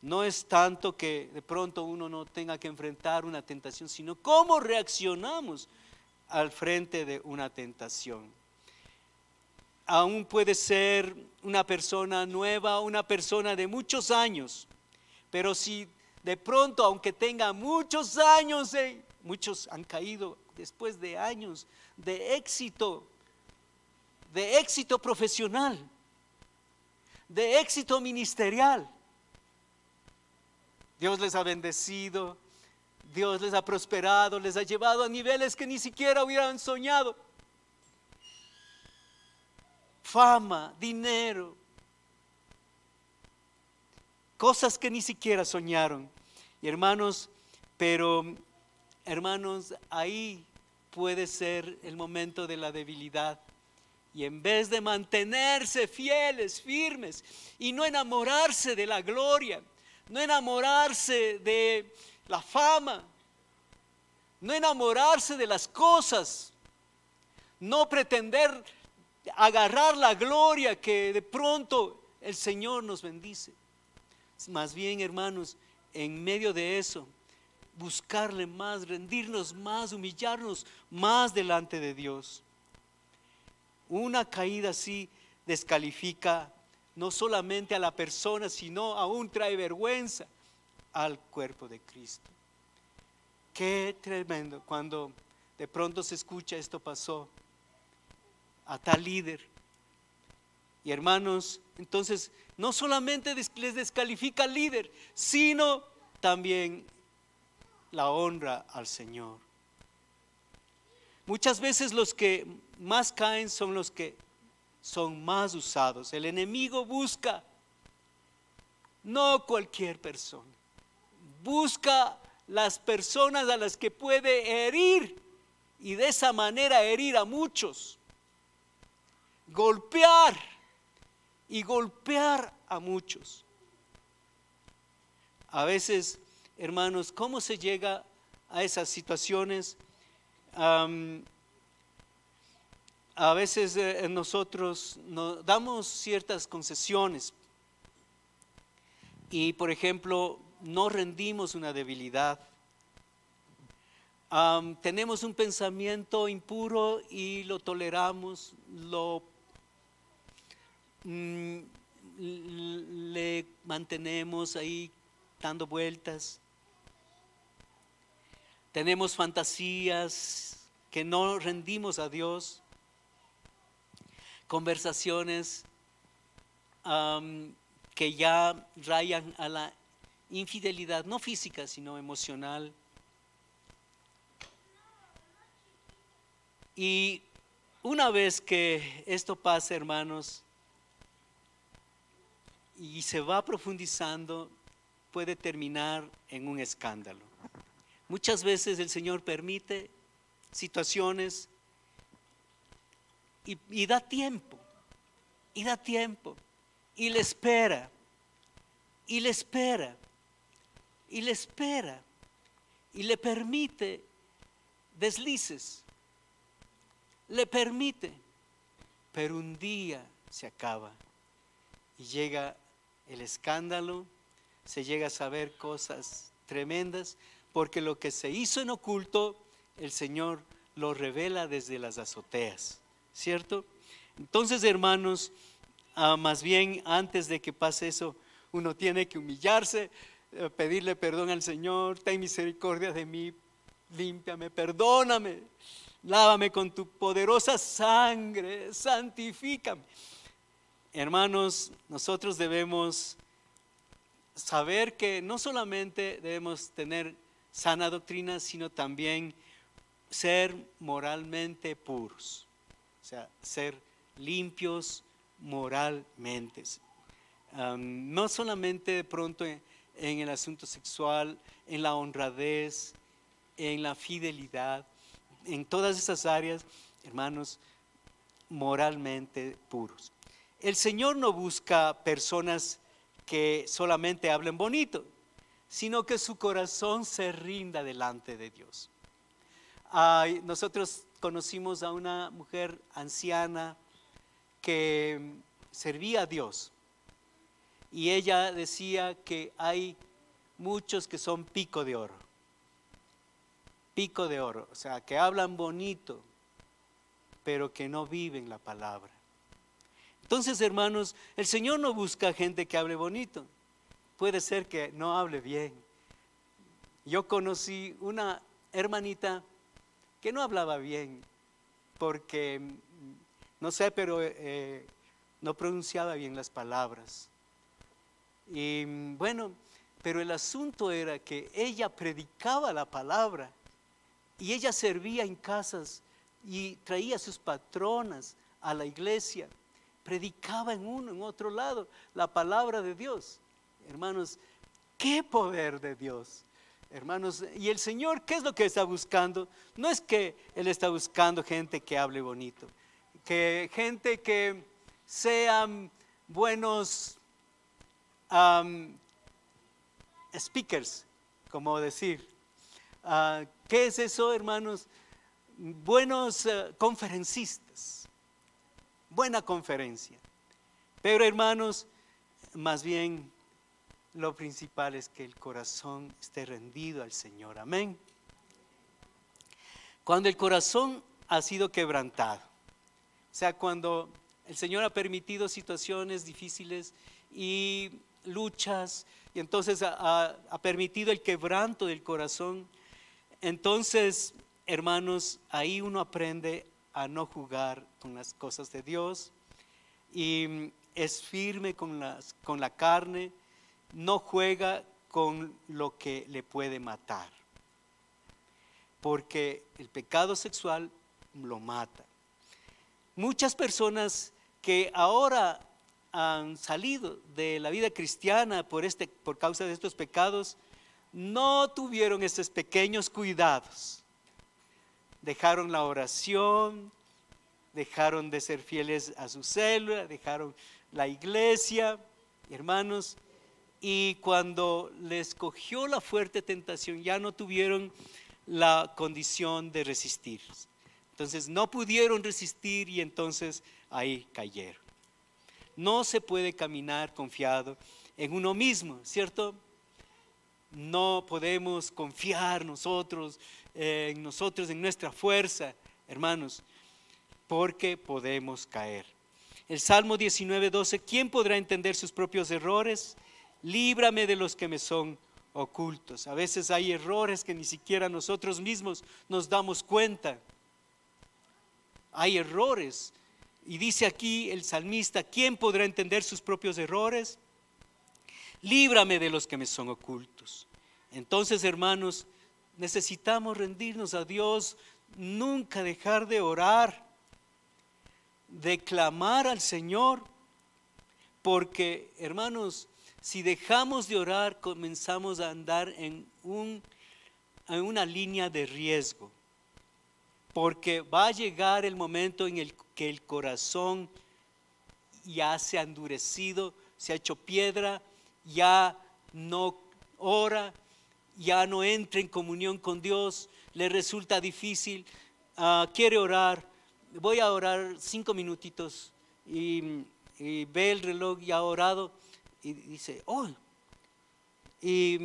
Speaker 1: No es tanto que de pronto uno no tenga que enfrentar una tentación, sino cómo reaccionamos al frente de una tentación. Aún puede ser una persona nueva, una persona de muchos años, pero si de pronto, aunque tenga muchos años, muchos han caído después de años de éxito profesional, de éxito ministerial. Dios les ha bendecido, Dios les ha prosperado, les ha llevado a niveles que ni siquiera hubieran soñado. Fama, dinero, cosas que ni siquiera soñaron. Y hermanos, pero hermanos, ahí puede ser el momento de la debilidad. Y en vez de mantenerse fieles, firmes, y no enamorarse de la gloria, no enamorarse de la fama, no enamorarse de las cosas, no pretender agarrar la gloria que de pronto el Señor nos bendice. Más bien, hermanos, en medio de eso, buscarle más, rendirnos más, humillarnos más delante de Dios. Una caída así descalifica no solamente a la persona, sino aún trae vergüenza al cuerpo de Cristo. Qué tremendo cuando de pronto se escucha: esto pasó a tal líder. Y hermanos, entonces no solamente les descalifica al líder, sino también la honra al Señor. Muchas veces los que más caen son los que son más usados. El enemigo busca no cualquier persona, busca las personas a las que puede herir, y de esa manera herir a muchos, golpear a muchos. A veces, hermanos, ¿cómo se llega a esas situaciones? A veces nosotros nos damos ciertas concesiones y, por ejemplo, no rendimos una debilidad. Tenemos un pensamiento impuro y lo toleramos, le mantenemos ahí dando vueltas. Tenemos fantasías que no rendimos a Dios, conversaciones que ya rayan a la infidelidad, no física, sino emocional. Y una vez que esto pasa, hermanos, y se va profundizando, puede terminar en un escándalo. Muchas veces el Señor permite situaciones y da tiempo, y le espera, y y le permite deslices, le permite, pero un día se acaba y llega el escándalo, se llega a saber cosas tremendas, porque lo que se hizo en oculto, el Señor lo revela desde las azoteas, ¿cierto? Entonces, hermanos, más bien antes de que pase eso, uno tiene que humillarse, pedirle perdón al Señor. Ten misericordia de mí, límpiame, perdóname, lávame con tu poderosa sangre, santifícame. Hermanos, nosotros debemos saber que no solamente debemos tener sana doctrina, sino también ser moralmente puros, o sea, ser limpios moralmente. No solamente de pronto en el asunto sexual, en la honradez, en la fidelidad, en todas esas áreas, hermanos, moralmente puros. El Señor no busca personas que solamente hablen bonito, sino que su corazón se rinda delante de Dios. Nosotros conocimos a una mujer anciana que servía a Dios, y ella decía que hay muchos que son pico de oro, o sea, que hablan bonito, pero que no viven la palabra. Entonces, hermanos, el Señor no busca gente que hable bonito. Puede ser que no hable bien. Yo conocí una hermanita que no hablaba bien, porque, no sé, pero no pronunciaba bien las palabras. Y bueno, pero el asunto era que ella predicaba la palabra, y ella servía en casas y traía a sus patronas a la iglesia, predicaba en otro lado la palabra de Dios. Hermanos, qué poder de Dios, hermanos. Y el Señor, ¿qué es lo que está buscando? No es que Él está buscando gente que hable bonito, que gente que sean buenos speakers, como decir. ¿Qué es eso, hermanos? Buenos conferencistas, buena conferencia. Pero, hermanos, más bien lo principal es que el corazón esté rendido al Señor. Amén. Cuando el corazón ha sido quebrantado, o sea, cuando el Señor ha permitido situaciones difíciles y luchas, y entonces ha permitido el quebranto del corazón, entonces, hermanos, ahí uno aprende a no jugar con las cosas de Dios, y es firme con la carne, no juega con lo que le puede matar, porque el pecado sexual lo mata. Muchas personas que ahora han salido de la vida cristiana por causa de estos pecados, no tuvieron estos pequeños cuidados. Dejaron la oración, dejaron de ser fieles a su célula, dejaron la iglesia, hermanos, y cuando les cogió la fuerte tentación, ya no tuvieron la condición de resistir. Entonces no pudieron resistir y entonces ahí cayeron. No se puede caminar confiado en uno mismo, ¿cierto? No podemos confiar nosotros, en nuestra fuerza, hermanos, porque podemos caer. El Salmo 19:12, ¿quién podrá entender sus propios errores? Líbrame de los que me son ocultos. A veces hay errores que ni siquiera nosotros mismos nos damos cuenta. Hay errores. Y dice aquí el salmista, ¿quién podrá entender sus propios errores? Líbrame de los que me son ocultos. Entonces, hermanos, necesitamos rendirnos a Dios, nunca dejar de orar, de clamar al Señor, porque, hermanos, si dejamos de orar, comenzamos a andar en una línea de riesgo, porque va a llegar el momento en el que el corazón ya se ha endurecido, se ha hecho piedra, ya no ora, ya no entra en comunión con Dios, le resulta difícil, quiere orar, voy a orar 5 minutitos y ve el reloj y ha orado y dice, oh, y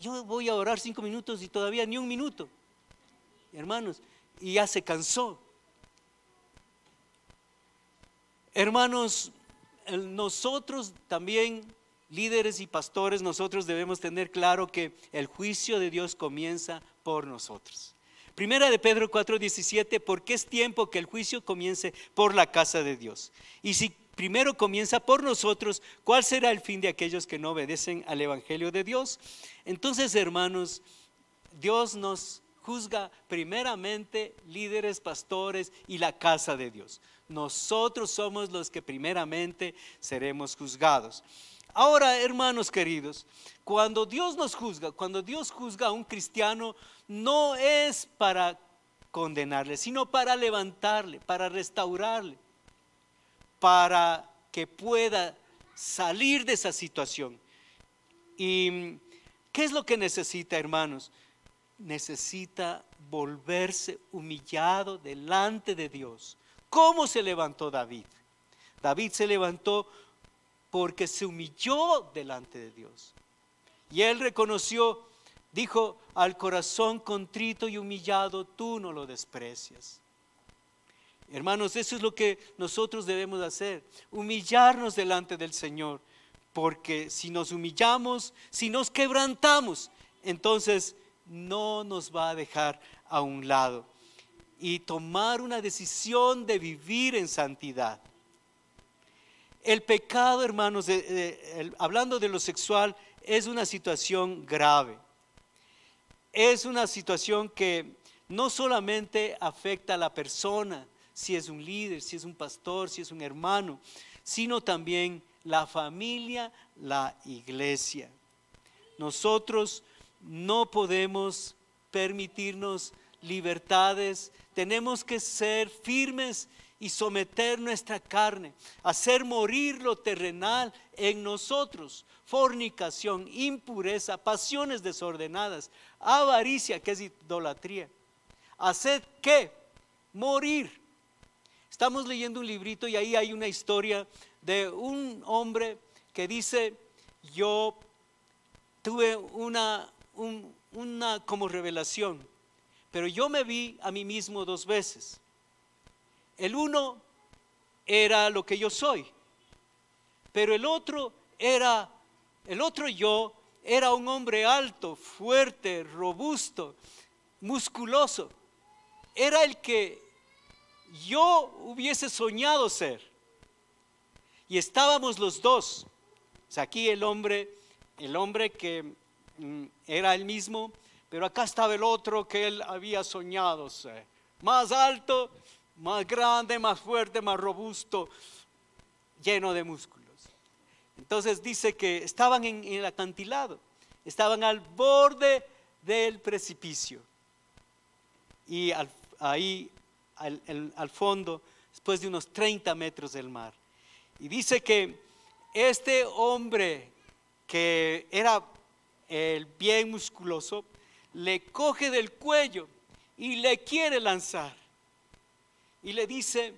Speaker 1: yo voy a orar 5 minutos y todavía ni un minuto, hermanos, y ya se cansó. Hermanos, nosotros también, líderes y pastores, nosotros debemos tener claro que el juicio de Dios comienza por nosotros. Primera de Pedro 4:17, porque es tiempo que el juicio comience por la casa de Dios. Y si primero comienza por nosotros, ¿cuál será el fin de aquellos que no obedecen al evangelio de Dios? Entonces, hermanos, Dios nos juzga primeramente líderes, pastores y la casa de Dios. Nosotros somos los que primeramente seremos juzgados. Ahora, hermanos queridos, cuando Dios nos juzga, cuando Dios juzga a un cristiano, no es para condenarle, sino para levantarle, para restaurarle, para que pueda salir de esa situación. ¿Y qué es lo que necesita, hermanos? Necesita volverse humillado delante de Dios. ¿Cómo se levantó David? David se levantó porque se humilló delante de Dios. Y él reconoció, dijo, al corazón contrito y humillado, tú no lo desprecias. Hermanos, eso es lo que nosotros debemos hacer, humillarnos delante del Señor. Porque si nos humillamos, si nos quebrantamos, entonces no nos va a dejar a un lado. Y tomar una decisión de vivir en santidad. El pecado, hermanos, hablando de lo sexual, es una situación grave. Es una situación que no solamente afecta a la persona, si es un líder, si es un pastor, si es un hermano, sino también la familia, la iglesia. Nosotros no podemos permitirnos libertades, tenemos que ser firmes y someter nuestra carne, hacer morir lo terrenal en nosotros, fornicación, impureza, pasiones desordenadas, avaricia, que es idolatría. ¿Hacer qué? Morir. Estamos leyendo un librito y ahí hay una historia de un hombre que dice, yo tuve una como revelación, pero yo me vi a mí mismo 2 veces. El uno era lo que yo soy, pero el otro yo era un hombre alto, fuerte, robusto, musculoso. Era el que yo hubiese soñado ser. Y estábamos los dos. O sea, aquí el hombre que era el mismo, pero acá estaba el otro que él había soñado ser. Más alto, más grande, más fuerte, más robusto, lleno de músculos. Entonces dice que estaban en el acantilado, estaban al borde del precipicio. Y ahí al fondo, después de unos 30 metros del mar. Y dice que este hombre que era bien musculoso, le coge del cuello y le quiere lanzar. Y le dice,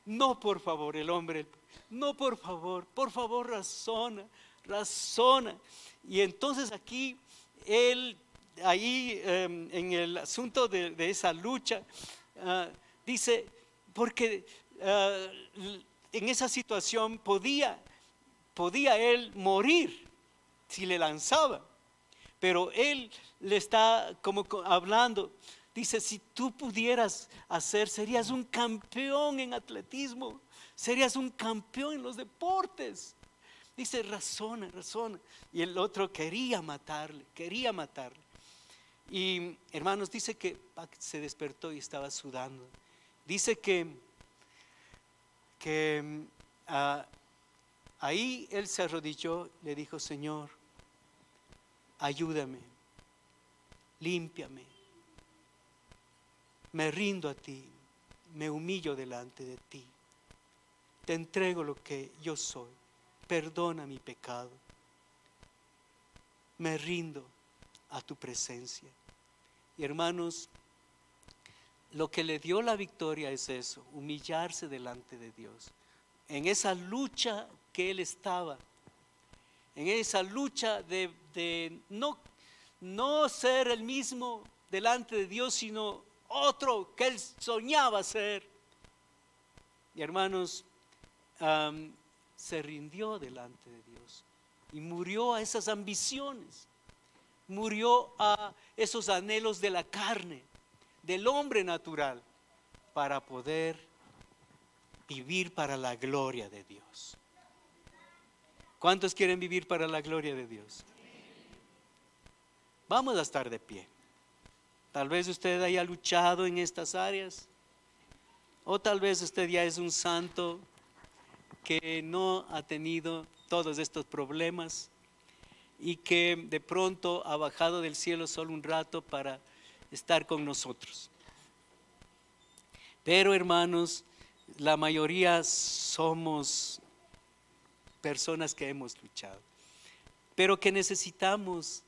Speaker 1: no, por favor, el hombre, no, por favor, razona. Y entonces aquí él, ahí en el asunto de esa lucha, dice, porque en esa situación podía él morir si le lanzaba, pero él le está como hablando, dice, si tú pudieras hacer, serías un campeón en atletismo, serías un campeón en los deportes. Dice, razona. Y el otro quería matarle. Y hermanos, dice que se despertó y estaba sudando. Dice que ahí él se arrodilló, le dijo, Señor, ayúdame, límpiame, me rindo a ti, me humillo delante de ti, te entrego lo que yo soy, perdona mi pecado, me rindo a tu presencia. Y hermanos, lo que le dio la victoria es eso, humillarse delante de Dios. En esa lucha que él estaba, en esa lucha de no ser el mismo delante de Dios, sino otro que él soñaba ser. Y hermanos, se rindió delante de Dios y murió a esas ambiciones, murió a esos anhelos de la carne, del hombre natural, para poder vivir para la gloria de Dios. ¿Cuántos quieren vivir para la gloria de Dios? Vamos a estar de pie. Tal vez usted haya luchado en estas áreas, o tal vez usted ya es un santo que no ha tenido todos estos problemas y que de pronto ha bajado del cielo solo un rato para estar con nosotros. Pero hermanos, la mayoría somos personas que hemos luchado, pero que necesitamos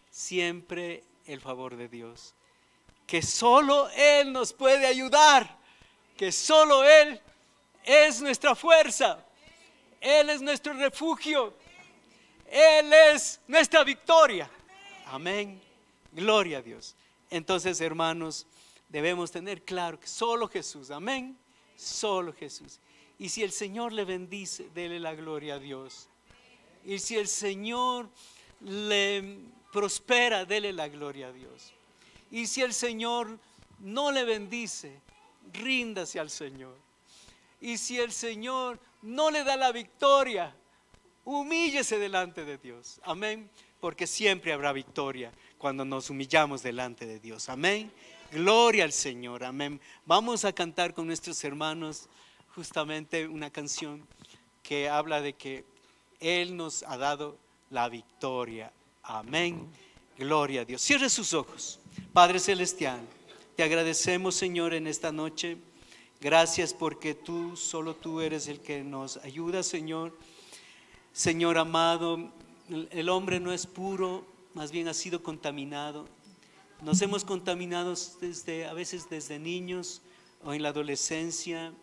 Speaker 1: siempre el favor de Dios, que solo Él nos puede ayudar, que solo Él es nuestra fuerza, Él es nuestro refugio, Él es nuestra victoria. Amén, gloria a Dios. Entonces, hermanos, debemos tener claro que solo Jesús, amén, solo Jesús. Y si el Señor le bendice, dele la gloria a Dios. Y si el Señor le prospera, dele la gloria a Dios. Y si el Señor no le bendice, ríndase al Señor. Y si el Señor no le da la victoria, humíllese delante de Dios. Amén. Porque siempre habrá victoria cuando nos humillamos delante de Dios. Amén. Gloria al Señor. Amén. Vamos a cantar con nuestros hermanos justamente una canción que habla de que Él nos ha dado la victoria. Amén. Gloria a Dios. Cierre sus ojos. Padre Celestial, te agradecemos, Señor, en esta noche. Gracias porque solo tú eres el que nos ayuda, Señor. Señor amado, el hombre no es puro, más bien ha sido contaminado. Nos hemos contaminado a veces desde niños o en la adolescencia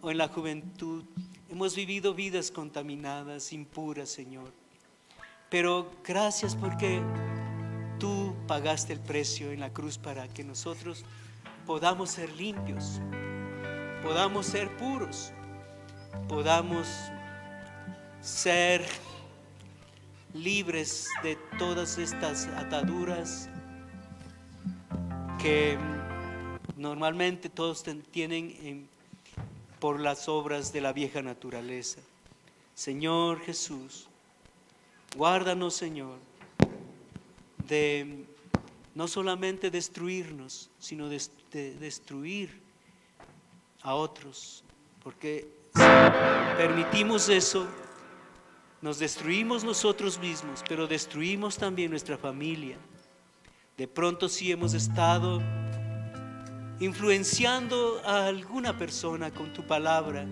Speaker 1: o en la juventud. Hemos vivido vidas contaminadas, impuras, Señor. Pero gracias porque tú pagaste el precio en la cruz para que nosotros podamos ser limpios, podamos ser puros, podamos ser libres de todas estas ataduras que normalmente todos tienen por las obras de la vieja naturaleza. Señor Jesús, guárdanos, Señor, de no solamente destruirnos, sino de destruir a otros, porque si permitimos eso, nos destruimos nosotros mismos, pero destruimos también nuestra familia. De pronto, si hemos estado influenciando a alguna persona con tu palabra,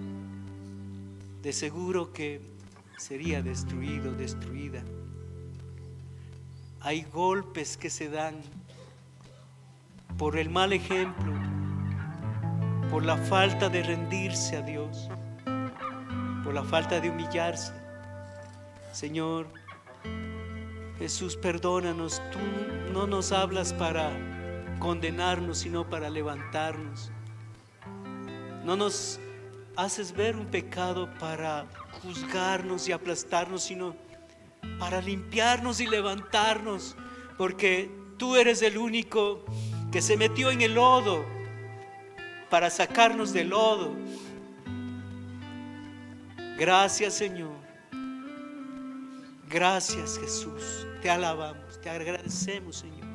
Speaker 1: de seguro que sería destruido, destruida. Hay golpes que se dan por el mal ejemplo, por la falta de rendirse a Dios, por la falta de humillarse. Señor Jesús, perdónanos. Tú no nos hablas para condenarnos, sino para levantarnos. No nos haces ver un pecado para juzgarnos y aplastarnos, sino para limpiarnos y levantarnos, porque tú eres el único que se metió en el lodo para sacarnos del lodo. Gracias, Señor. Gracias, Jesús. Te alabamos, te agradecemos, Señor.